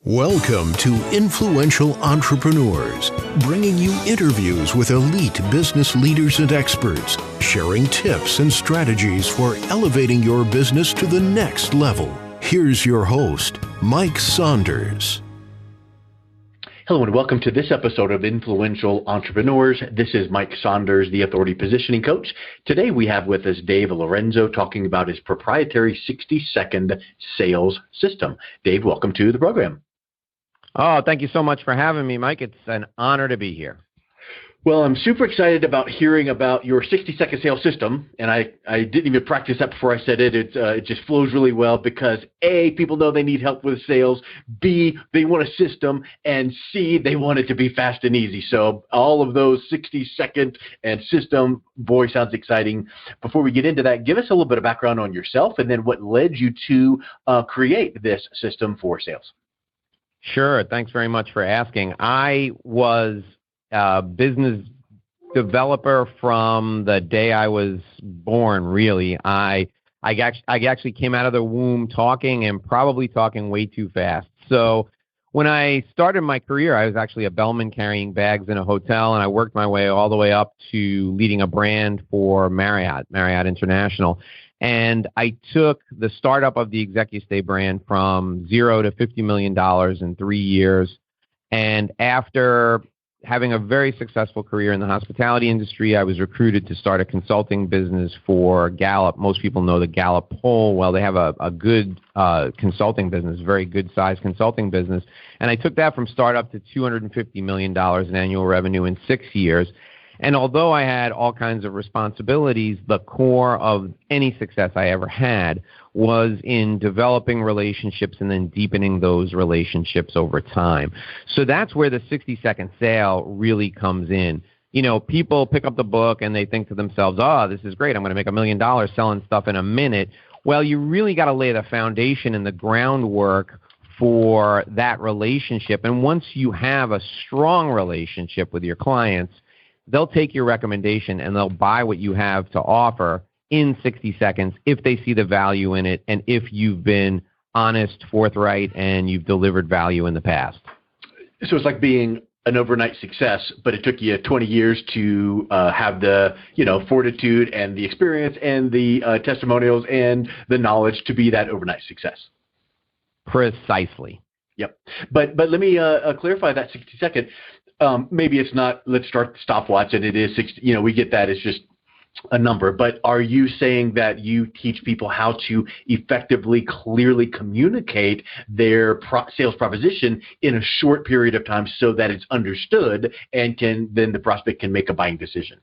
Welcome to Influential Entrepreneurs, bringing you interviews with elite business leaders and experts, sharing tips and strategies for elevating your business to the next level. Here's your host, Mike Saunders. Hello and welcome to this episode of Influential Entrepreneurs. This is Mike Saunders, the Authority Positioning Coach. Today we have with us Dave Lorenzo talking about his proprietary 60-second sales system. Dave, welcome to the program. Oh, thank you so much for having me, Mike. It's an honor to be here. Well, I'm super excited about hearing about your 60-second sales system, and I didn't even practice that before I said it. It just flows really well because A, people know they need help with sales, B, they want a system, and C, they want it to be fast and easy. So all of those 60-second and system, boy, sounds exciting. Before we get into that, give us a little bit of background on yourself and then what led you to create this system for sales. Sure. Thanks very much for asking. I was a business developer from the day I was born, really. I actually came out of the womb talking and probably talking way too fast. So when I started my career, I was actually a bellman carrying bags in a hotel, and I worked my way all the way up to leading a brand for Marriott International. And I took the startup of the Executive Stay brand from $0 to $50 million in 3 years. And after having a very successful career in the hospitality industry, I was recruited to start a consulting business for Gallup. Most people know the Gallup poll. Well, they have a good consulting business, very good sized consulting business. And I took that from startup to $250 million in annual revenue in 6 years. And although I had all kinds of responsibilities, the core of any success I ever had was in developing relationships and then deepening those relationships over time. So that's where the 60-second sale really comes in. You know, people pick up the book and they think to themselves, oh, this is great. I'm going to make $1 million selling stuff in a minute. Well, you really got to lay the foundation and the groundwork for that relationship. And once you have a strong relationship with your clients, they'll take your recommendation and they'll buy what you have to offer in 60 seconds if they see the value in it and if you've been honest, forthright, and you've delivered value in the past. So it's like being an overnight success, but it took you 20 years to have the fortitude and the experience and the testimonials and the knowledge to be that overnight success. Precisely. Yep. But let me clarify that 60 second. Maybe it's not, let's start the stopwatch, and it is 60, we get that, it's just a number. But are you saying that you teach people how to effectively, clearly communicate their sales proposition in a short period of time so that it's understood and then the prospect can make a buying decision?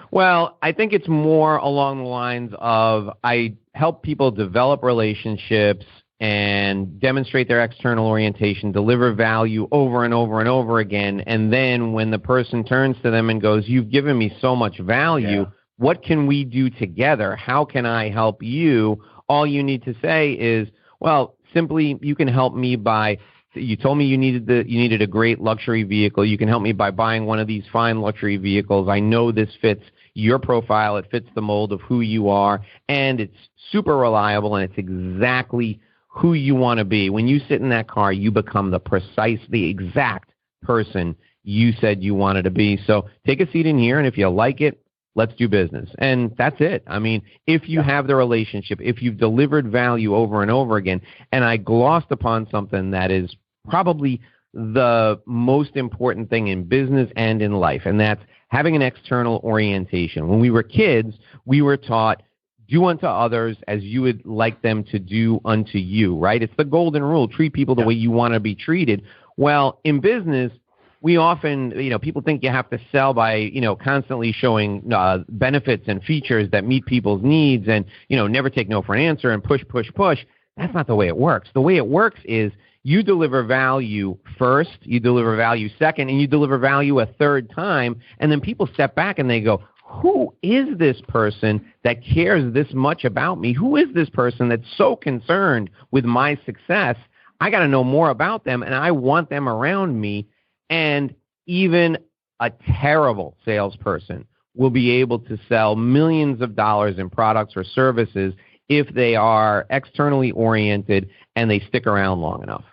Well, I think it's more along the lines of I help people develop relationships and demonstrate their external orientation, deliver value over and over and over again. And then when the person turns to them and goes, you've given me so much value, what can we do together? How can I help you? All you need to say is, well, simply, you can help me by, you told me you needed a great luxury vehicle. You can help me by buying one of these fine luxury vehicles. I know this fits your profile. It fits the mold of who you are, and it's super reliable, and it's exactly who you want to be. When you sit in that car, you become the exact person you said you wanted to be. So take a seat in here, and if you like it, let's do business. And that's it. I mean, if you have the relationship, if you've delivered value over and over again, and I glossed upon something that is probably the most important thing in business and in life, and that's having an external orientation. When we were kids, we were taught, do unto others as you would like them to do unto you, right? It's the golden rule. Treat people the way you want to be treated. Well, in business, we often, people think you have to sell by, constantly showing benefits and features that meet people's needs and, never take no for an answer and push, push, push. That's not the way it works. The way it works is you deliver value first, you deliver value second, and you deliver value a third time. And then people step back and they go, who is this person that cares this much about me? Who is this person that's so concerned with my success? I got to know more about them, and I want them around me. And even a terrible salesperson will be able to sell millions of dollars in products or services if they are externally oriented and they stick around long enough.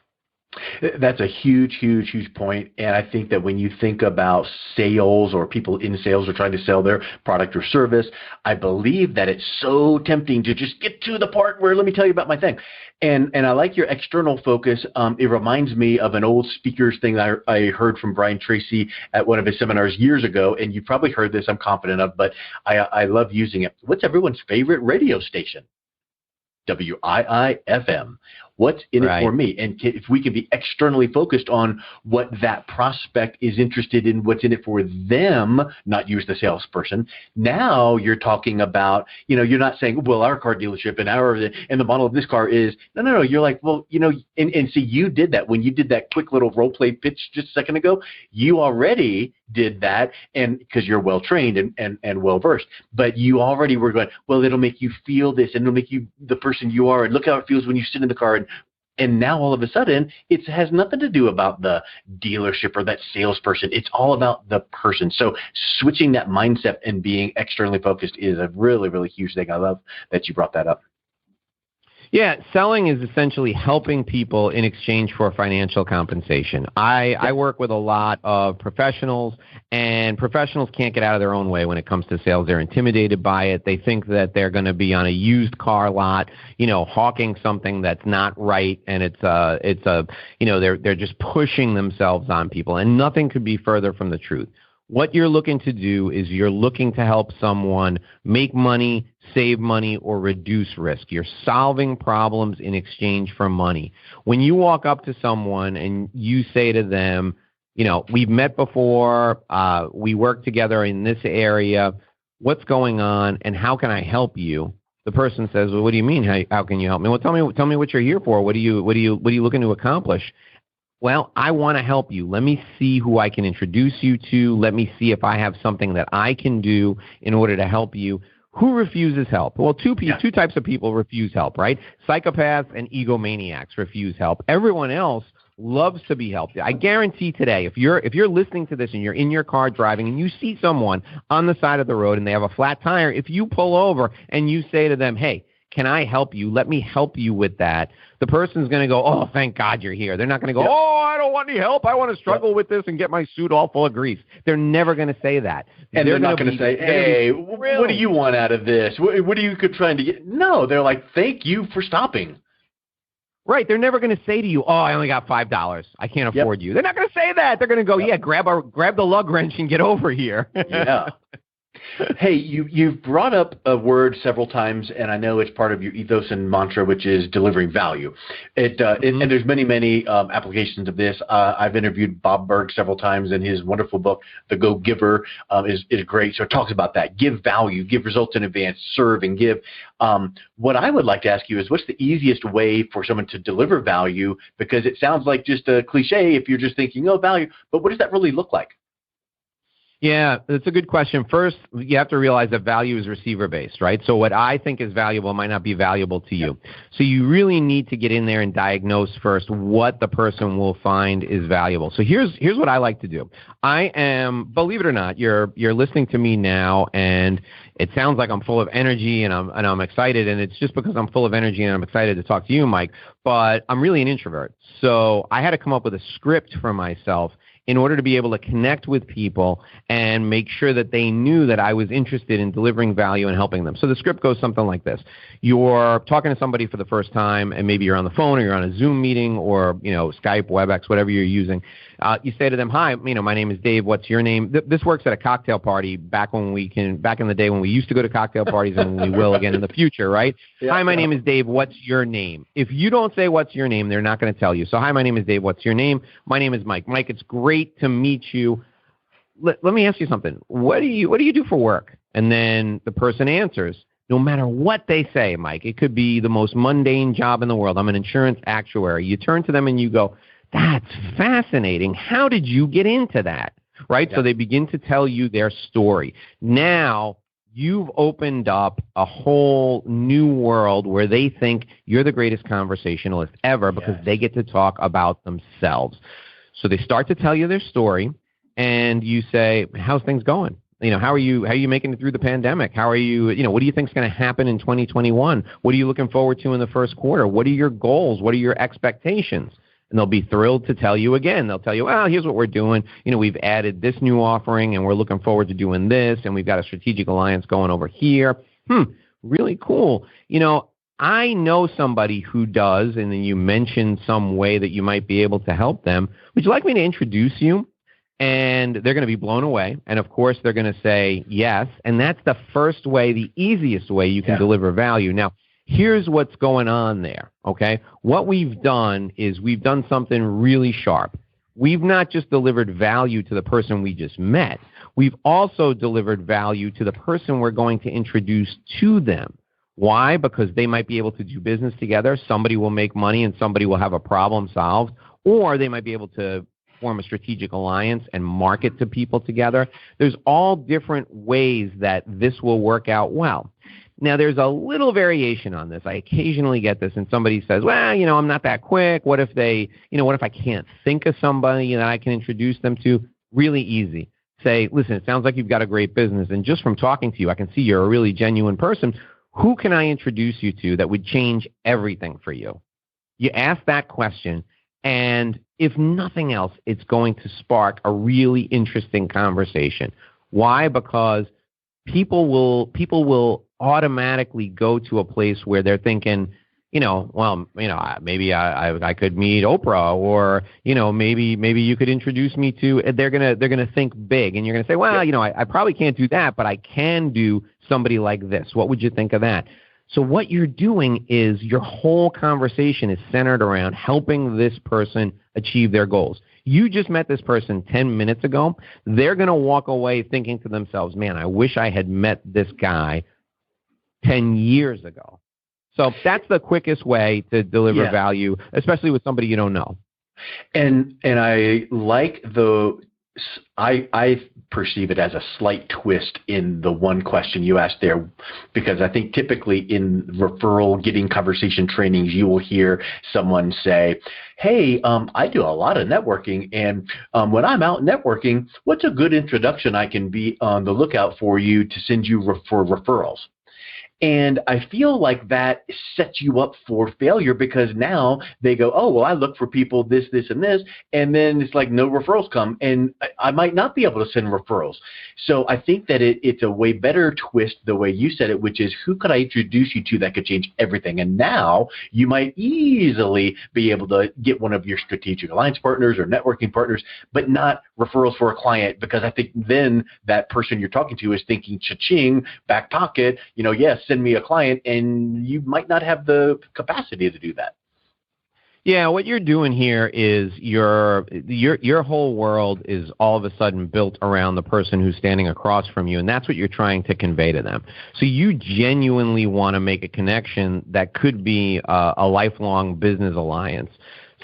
That's a huge point. And I think that when you think about sales or people in sales or trying to sell their product or service, I believe that it's so tempting to just get to the part where let me tell you about my thing. And I like your external focus. It reminds me of an old speaker's thing that I heard from Brian Tracy at one of his seminars years ago. And you probably heard this, I'm confident of, but I love using it. What's everyone's favorite radio station? WIIFM. What's in it for me? And if we can be externally focused on what that prospect is interested in, what's in it for them, not use the salesperson. Now you're talking about, you're not saying, well, our car dealership and the model of this car is, no. You're like, well, and see, you did that when you did that quick little role play pitch just a second ago. You already did that, and because you're well trained and well versed, but you already were going, well, it'll make you feel this, and it'll make you the person you are, and look how it feels when you sit in the car. And now all of a sudden, it has nothing to do about the dealership or that salesperson. It's all about the person. So switching that mindset and being externally focused is a really, really huge thing. I love that you brought that up. Yeah, selling is essentially helping people in exchange for financial compensation. I work with a lot of professionals, and professionals can't get out of their own way when it comes to sales. They're intimidated by it. They think that they're going to be on a used car lot, hawking something that's not right, and they're just pushing themselves on people, and nothing could be further from the truth. What you're looking to do is you're looking to help someone make money, save money, or reduce risk. You're solving problems in exchange for money. When you walk up to someone and you say to them, we've met before, we work together in this area, what's going on, and how can I help you? The person says, well, what do you mean? How can you help me? Well, tell me what you're here for. What are you looking to accomplish? Well, I want to help you. Let me see who I can introduce you to. Let me see if I have something that I can do in order to help you. Who refuses help? Well, two types of people refuse help, right? Psychopaths and egomaniacs refuse help. Everyone else loves to be helped. I guarantee today, if you're listening to this and you're in your car driving and you see someone on the side of the road and they have a flat tire, if you pull over and you say to them, hey, can I help you? Let me help you with that. The person's going to go, oh, thank God you're here. They're not going to go, oh, I don't want any help. I want to struggle with this and get my suit all full of grease. They're never going to say that. And they're not going to say, hey, what do you want out of this? What are you trying to get? No, they're like, thank you for stopping. Right. They're never going to say to you, oh, I only got $5. I can't afford you. They're not going to say that. They're going to go, yeah, grab the lug wrench and get over here. Yeah. Hey, you've brought up a word several times, and I know it's part of your ethos and mantra, which is delivering value. And there's many applications of this. I've interviewed Bob Berg several times, and his wonderful book, The Go Giver, is great. So it talks about that. Give value, give results in advance, serve and give. What I would like to ask you is, what's the easiest way for someone to deliver value? Because it sounds like just a cliche if you're just thinking, oh, value, but what does that really look like? Yeah, that's a good question. First, you have to realize that value is receiver-based, right? So what I think is valuable might not be valuable to you. So you really need to get in there and diagnose first what the person will find is valuable. So here's what I like to do. I am, believe it or not, you're listening to me now, and it sounds like I'm full of energy and I'm excited, and it's just because I'm full of energy and I'm excited to talk to you, Mike, but I'm really an introvert. So I had to come up with a script for myself in order to be able to connect with people and make sure that they knew that I was interested in delivering value and helping them. So the script goes something like this. You're talking to somebody for the first time, and maybe you're on the phone or you're on a Zoom meeting or, Skype, WebEx, whatever you're using. You say to them, hi, my name is Dave. What's your name? This works at a cocktail party back in the day when we used to go to cocktail parties and we will again in the future, right? Yeah, hi, my name is Dave. What's your name? If you don't say what's your name, they're not going to tell you. So, hi, my name is Dave. What's your name? My name is Mike. Mike, it's great to meet you. Let me ask you something. What do you do for work? And then the person answers. No matter what they say, Mike, it could be the most mundane job in the world. I'm an insurance actuary. You turn to them and you go, that's fascinating. How did you get into that? Right? Yeah. So they begin to tell you their story. Now you've opened up a whole new world where they think you're the greatest conversationalist ever because they get to talk about themselves. So they start to tell you their story, and you say, how's things going? How are you making it through the pandemic? How are you, what do you think is going to happen in 2021? What are you looking forward to in the first quarter? What are your goals? What are your expectations? And they'll be thrilled to tell you again. They'll tell you, well, here's what we're doing. We've added this new offering, and we're looking forward to doing this, and we've got a strategic alliance going over here. Really cool. I know somebody who does, and then you mentioned some way that you might be able to help them. Would you like me to introduce you? And they're going to be blown away. And, of course, they're going to say yes. And that's the first way, the easiest way you can deliver value. Now, here's what's going on there, okay? What we've done is we've done something really sharp. We've not just delivered value to the person we just met. We've also delivered value to the person we're going to introduce to them. Why? Because they might be able to do business together. Somebody will make money and somebody will have a problem solved. Or they might be able to form a strategic alliance and market to people together. There's all different ways that this will work out well. Now, there's a little variation on this. I occasionally get this, and somebody says, well, I'm not that quick. What if I can't think of somebody that I can introduce them to? Really easy. Say, listen, it sounds like you've got a great business, and just from talking to you, I can see you're a really genuine person. Who can I introduce you to that would change everything for you? You ask that question, and if nothing else, it's going to spark a really interesting conversation. Why? Because people will automatically go to a place where they're thinking, maybe I could meet Oprah, or maybe you could introduce me to. They're gonna think big, and you're gonna say, well, I probably can't do that, but I can do somebody like this. What would you think of that? So what you're doing is your whole conversation is centered around helping this person achieve their goals. You just met this person 10 minutes ago. They're going to walk away thinking to themselves, man, I wish I had met this guy 10 years ago. So that's the quickest way to deliver value, especially with somebody you don't know. And I like I perceive it as a slight twist in the one question you asked there, because I think typically in referral getting conversation trainings, you will hear someone say, hey, I do a lot of networking, and when I'm out networking, what's a good introduction I can be on the lookout for you to send you for referrals? And I feel like that sets you up for failure, because now they go, oh, well, I look for people this, and this, and then it's like no referrals come, and I might not be able to send referrals. So I think that it's a way better twist the way you said it, which is who could I introduce you to that could change everything? And now you might easily be able to get one of your strategic alliance partners or networking partners, but not referrals for a client, because I think then that person you're talking to is thinking cha-ching, back pocket, yes, send me a client, and you might not have the capacity to do that. Yeah, what you're doing here is your whole world is all of a sudden built around the person who's standing across from you, and that's what you're trying to convey to them. So you genuinely want to make a connection that could be a lifelong business alliance.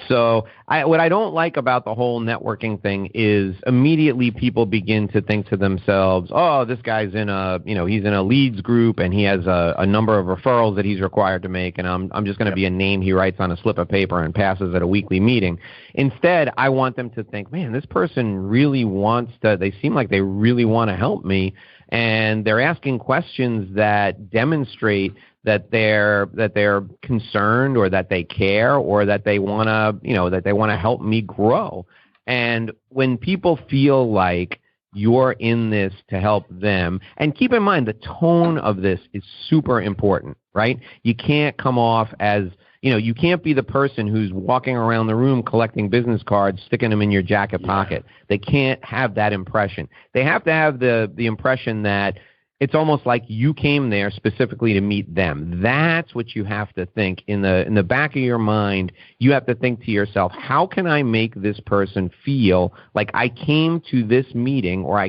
So what I don't like about the whole networking thing is immediately people begin to think to themselves, oh, this guy's he's in a leads group, and he has a number of referrals that he's required to make, and I'm just going to be a name he writes on a slip of paper and passes at a weekly meeting. Instead, I want them to think, man, this person really they seem like they really want to help me, and they're asking questions that demonstrate that they're concerned, or that they care, or that they want to help me grow. And when people feel like you're in this to help them, and keep in mind the tone of this is super important, right? You can't come off as, you can't be the person who's walking around the room collecting business cards, sticking them in your jacket pocket. They can't have that impression. They have to have the impression that it's almost like you came there specifically to meet them. That's what you have to think. In the back of your mind, you have to think to yourself, how can I make this person feel like I came to this meeting, or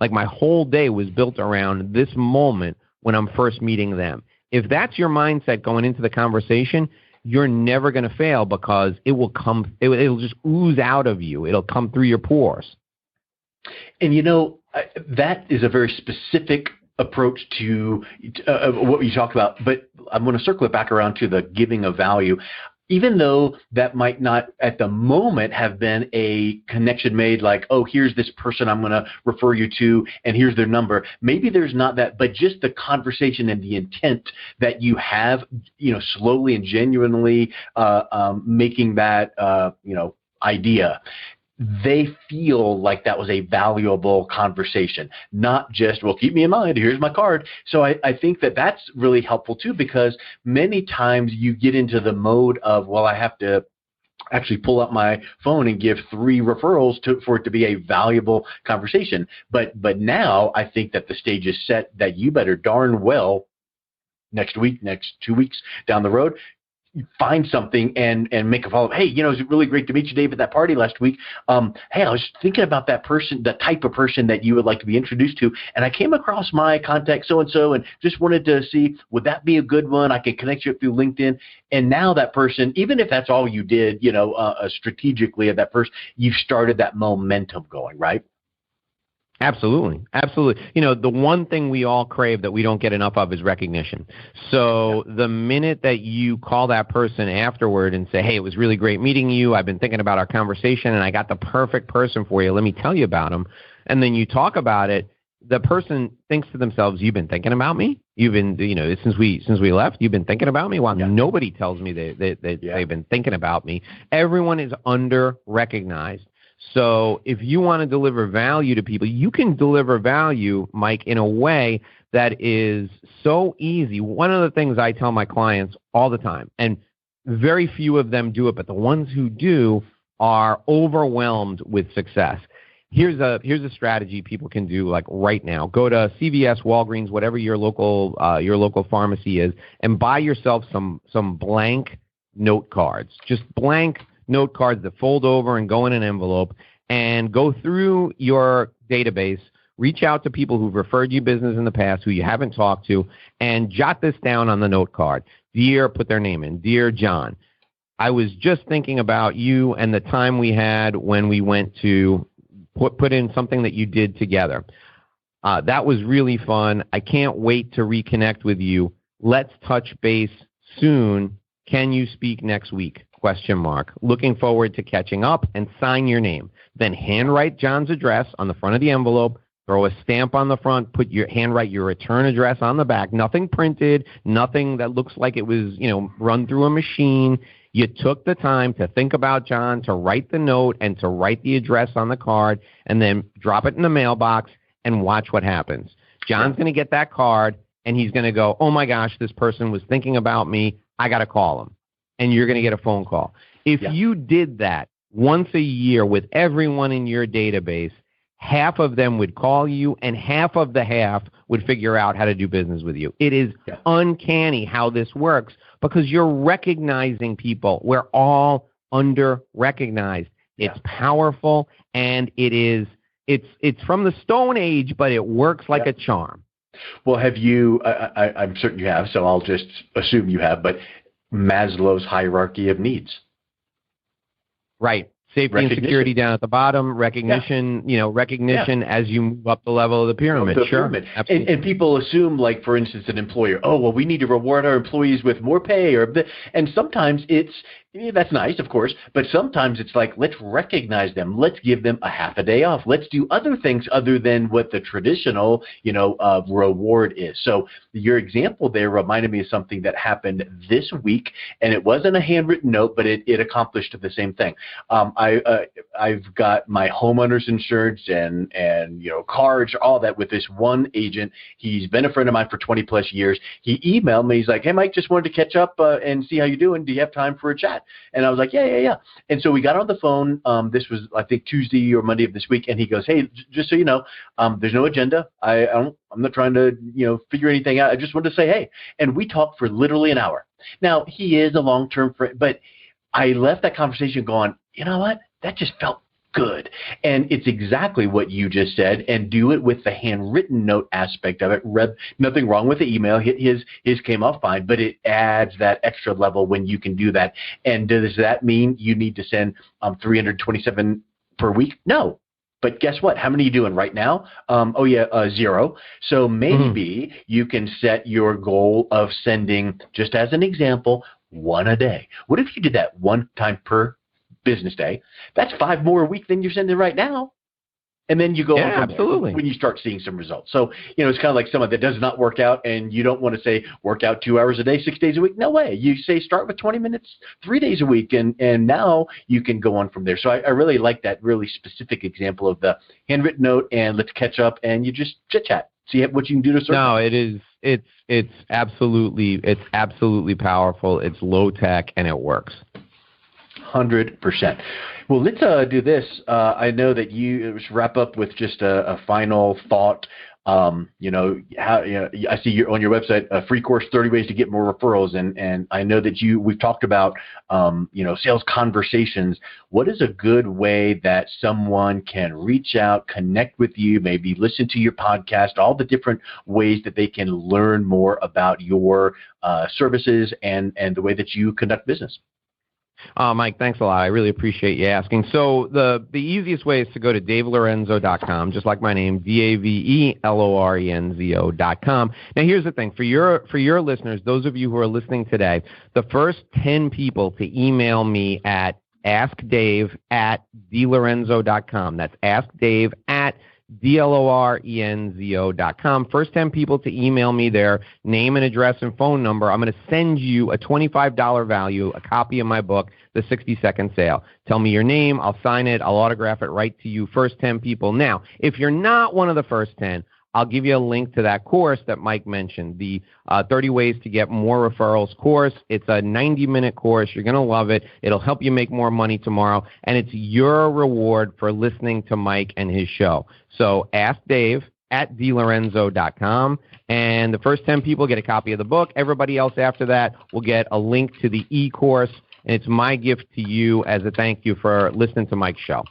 like my whole day was built around this moment when I'm first meeting them? If that's your mindset going into the conversation, you're never going to fail, because it'll just ooze out of you. It'll come through your pores. And that is a very specific approach to what you talked about, but I'm going to circle it back around to the giving of value. even though that might not at the moment have been a connection made like, oh, here's this person I'm going to refer you to and here's their number. Maybe there's not that, but just the conversation and the intent that you have, slowly and genuinely making that, idea. They feel like that was a valuable conversation, not just, well, keep me in mind, here's my card. So I think that that's really helpful too, because many times you get into the mode of, well, I have to actually pull up my phone and give 3 referrals for it to be a valuable conversation. But now I think that the stage is set that you better darn well next week, next 2 weeks down the road, find something and make a follow-up. Hey, it was really great to meet you, Dave, at that party last week. Hey, I was thinking about that person, the type of person that you would like to be introduced to, and I came across my contact so-and-so and just wanted to see, would that be a good one? I can connect you through LinkedIn. And now that person, even if that's all you did, strategically at that first, you've started that momentum going, right? Absolutely. Absolutely. The one thing we all crave that we don't get enough of is recognition. So the minute that you call that person afterward and say, hey, it was really great meeting you. I've been thinking about our conversation and I got the perfect person for you. Let me tell you about them. And then you talk about it. The person thinks to themselves, you've been thinking about me? You've been, since we left, you've been thinking about me? Well, nobody tells me they've been thinking about me. Everyone is under-recognized. So if you want to deliver value to people, you can deliver value, Mike, in a way that is so easy. One of the things I tell my clients all the time, and very few of them do it, but the ones who do are overwhelmed with success. Here's a strategy people can do like right now. Go to CVS, Walgreens, whatever your local pharmacy is, and buy yourself some blank note cards, just blank note cards that fold over and go in an envelope, and go through your database, reach out to people who've referred you business in the past who you haven't talked to, and jot this down on the note card. Dear, put their name in, Dear John, I was just thinking about you and the time we had when we went to put in something that you did together. That was really fun. I can't wait to reconnect with you. Let's touch base soon. Can you speak next week? ? Looking forward to catching up, and sign your name. Then handwrite John's address on the front of the envelope, throw a stamp on the front, handwrite your return address on the back. Nothing printed, nothing that looks like it was, run through a machine. You took the time to think about John, to write the note and to write the address on the card, and then drop it in the mailbox and watch what happens. John's going to get that card and he's going to go, oh my gosh, this person was thinking about me. I got to call him. And you're going to get a phone call. If you did that once a year with everyone in your database, half of them would call you and half would figure out how to do business with you. It is uncanny how this works because you're recognizing people. We're all under-recognized. It's powerful, and it's from the Stone Age, but it works like a charm. Well, have you, I'm certain you have, so I'll just assume you have, but Maslow's hierarchy of needs. Right. Safety and security down at the bottom, recognition, recognition as you move up the level of the pyramid. Absolutely. And people assume, like, for instance, an employer, oh, well, we need to reward our employees with more pay. And sometimes that's nice, of course, but sometimes it's like, let's recognize them. Let's give them a half a day off. Let's do other things other than what the traditional, reward is. So your example there reminded me of something that happened this week, and it wasn't a handwritten note, but it accomplished the same thing. I've got my homeowner's insurance and cards, all that with this one agent. He's been a friend of mine for 20 plus years. He emailed me. He's like, hey, Mike, just wanted to catch up and see how you're doing. Do you have time for a chat? And I was like, yeah. And so we got on the phone. This was, I think, Tuesday or Monday of this week. And he goes, hey, just so you know, there's no agenda. I'm not trying to, figure anything out. I just wanted to say, hey. And we talked for literally an hour. Now, he is a long-term friend, but I left that conversation going, you know what? That just felt good. And it's exactly what you just said, and do it with the handwritten note aspect of it. Nothing wrong with the email. His came off fine, but it adds that extra level when you can do that. And does that mean you need to send 327 per week? No. But guess what? How many are you doing right now? 0. So maybe you can set your goal of sending, just as an example, one a day. What if you did that one time per business day? That's 5 more a week than you're sending right now. And then you go on from absolutely. there when you start seeing some results. So, it's kind of like someone that does not work out, and you don't want to say work out 2 hours a day, 6 days a week. No way. You say start with 20 minutes, 3 days a week, and now you can go on from there. So I really like that really specific example of the handwritten note, and let's catch up, and you just chit-chat. See what you can do to serve. No, it is. It's absolutely powerful. It's low tech, and it works. 100%. Well, let's do this. I know that you wrap up with just a final thought. I see you're on your website, a free course, 30 ways to get more referrals. And I know that we've talked about, sales conversations. What is a good way that someone can reach out, connect with you, maybe listen to your podcast, all the different ways that they can learn more about your services and the way that you conduct business? Mike, thanks a lot. I really appreciate you asking. So the easiest way is to go to davelorenzo.com, just like my name, DAVELORENZO.com. Now, here's the thing. For your listeners, those of you who are listening today, the first 10 people to email me at askdave@DLorenzo.com. That's askdave@DLORENZO.com. First 10 people to email me their name and address and phone number, I'm going to send you a $25 value, a copy of my book, The 60-Second Sale. Tell me your name, I'll sign it, I'll autograph it right to you, first 10 people. Now, if you're not one of the first 10, I'll give you a link to that course that Mike mentioned, the 30 Ways to Get More Referrals course. It's a 90-minute course. You're going to love it. It'll help you make more money tomorrow, and it's your reward for listening to Mike and his show. So ask Dave at DLorenzo.com, and the first 10 people get a copy of the book. Everybody else after that will get a link to the e-course, and it's my gift to you as a thank you for listening to Mike's show.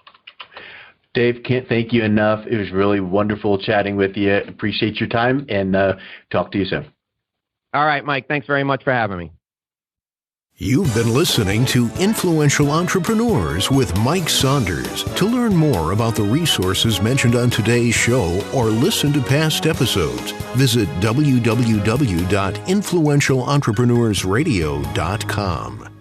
Dave, can't thank you enough. It was really wonderful chatting with you. Appreciate your time, and talk to you soon. All right, Mike. Thanks very much for having me. You've been listening to Influential Entrepreneurs with Mike Saunders. To learn more about the resources mentioned on today's show or listen to past episodes, visit www.influentialentrepreneursradio.com.